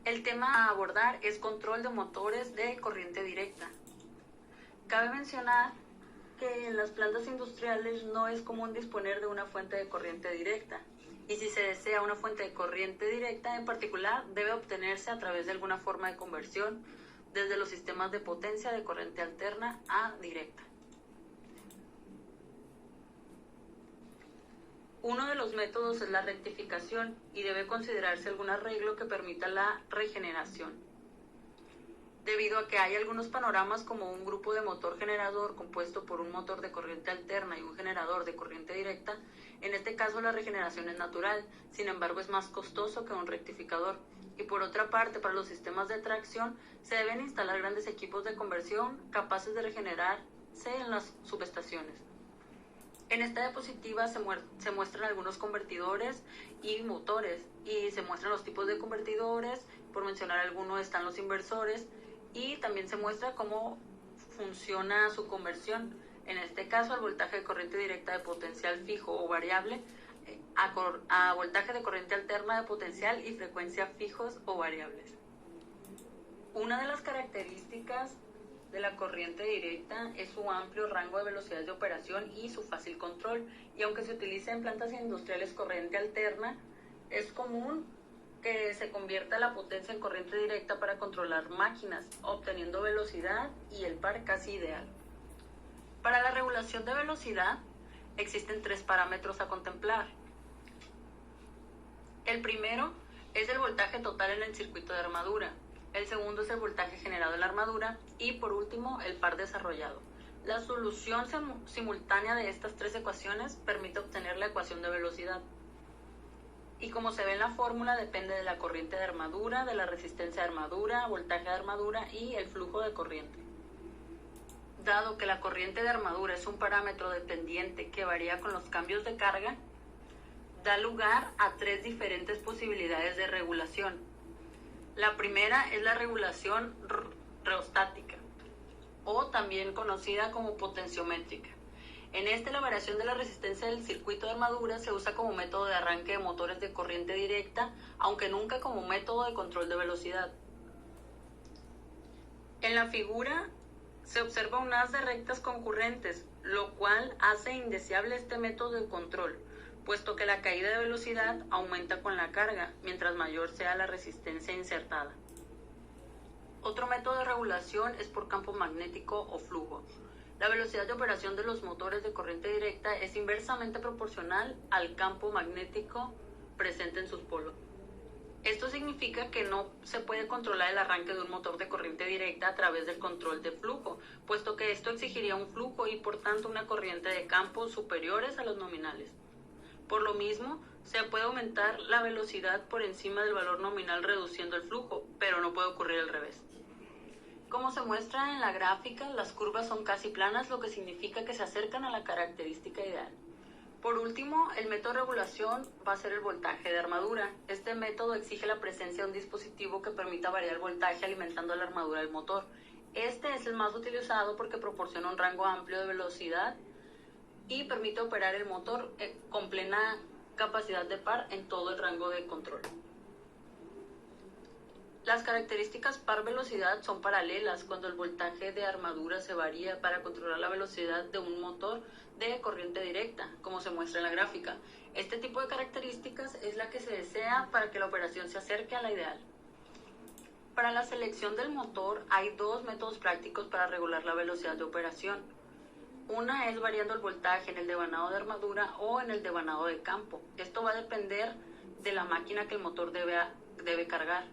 El tema a abordar es control de motores de corriente directa. Cabe mencionar que en las plantas industriales no es común disponer de una fuente de corriente directa, y si se desea una fuente de corriente directa en particular, debe obtenerse a través de alguna forma de conversión desde los sistemas de potencia de corriente alterna a directa. Uno de los métodos es la rectificación y debe considerarse algún arreglo que permita la regeneración. Debido a que hay algunos panoramas como un grupo de motor generador compuesto por un motor de corriente alterna y un generador de corriente directa, en este caso la regeneración es natural, sin embargo es más costoso que un rectificador. Y por otra parte, para los sistemas de tracción se deben instalar grandes equipos de conversión capaces de regenerarse en las subestaciones. En esta diapositiva se muestran algunos convertidores y motores, y se muestran los tipos de convertidores. Por mencionar algunos están los inversores, y también se muestra cómo funciona su conversión. En este caso, el voltaje de corriente directa de potencial fijo o variable a voltaje de corriente alterna de potencial y frecuencia fijos o variables. Una de las características de la corriente directa es su amplio rango de velocidades de operación y su fácil control, y aunque se utiliza en plantas industriales corriente alterna, es común que se convierta la potencia en corriente directa para controlar máquinas, obteniendo velocidad y el par casi ideal. Para la regulación de velocidad existen 3 parámetros a contemplar. El primero es el voltaje total en el circuito de armadura. El segundo es el voltaje generado en la armadura y por último el par desarrollado. La solución simultánea de estas 3 ecuaciones permite obtener la ecuación de velocidad. Y como se ve en la fórmula, depende de la corriente de armadura, de la resistencia de armadura, voltaje de armadura y el flujo de corriente. Dado que la corriente de armadura es un parámetro dependiente que varía con los cambios de carga, da lugar a 3 diferentes posibilidades de regulación. La primera es la regulación reostática, o también conocida como potenciométrica. En esta, la variación de la resistencia del circuito de armadura se usa como método de arranque de motores de corriente directa, aunque nunca como método de control de velocidad. En la figura se observa un haz de rectas concurrentes, lo cual hace indeseable este método de control, puesto que la caída de velocidad aumenta con la carga, mientras mayor sea la resistencia insertada. Otro método de regulación es por campo magnético o flujo. La velocidad de operación de los motores de corriente directa es inversamente proporcional al campo magnético presente en sus polos. Esto significa que no se puede controlar el arranque de un motor de corriente directa a través del control de flujo, puesto que esto exigiría un flujo y por tanto una corriente de campo superiores a los nominales. Por lo mismo, se puede aumentar la velocidad por encima del valor nominal reduciendo el flujo, pero no puede ocurrir al revés. Como se muestra en la gráfica, las curvas son casi planas, lo que significa que se acercan a la característica ideal. Por último, el método de regulación va a ser el voltaje de armadura. Este método exige la presencia de un dispositivo que permita variar el voltaje alimentando la armadura del motor. Este es el más utilizado porque proporciona un rango amplio de velocidad y permite operar el motor con plena capacidad de par en todo el rango de control. Las características par velocidad son paralelas cuando el voltaje de armadura se varía para controlar la velocidad de un motor de corriente directa, como se muestra en la gráfica. Este tipo de características es la que se desea para que la operación se acerque a la ideal. Para la selección del motor hay 2 métodos prácticos para regular la velocidad de operación. Una es variando el voltaje en el devanado de armadura o en el devanado de campo. Esto va a depender de la máquina que el motor debe cargar.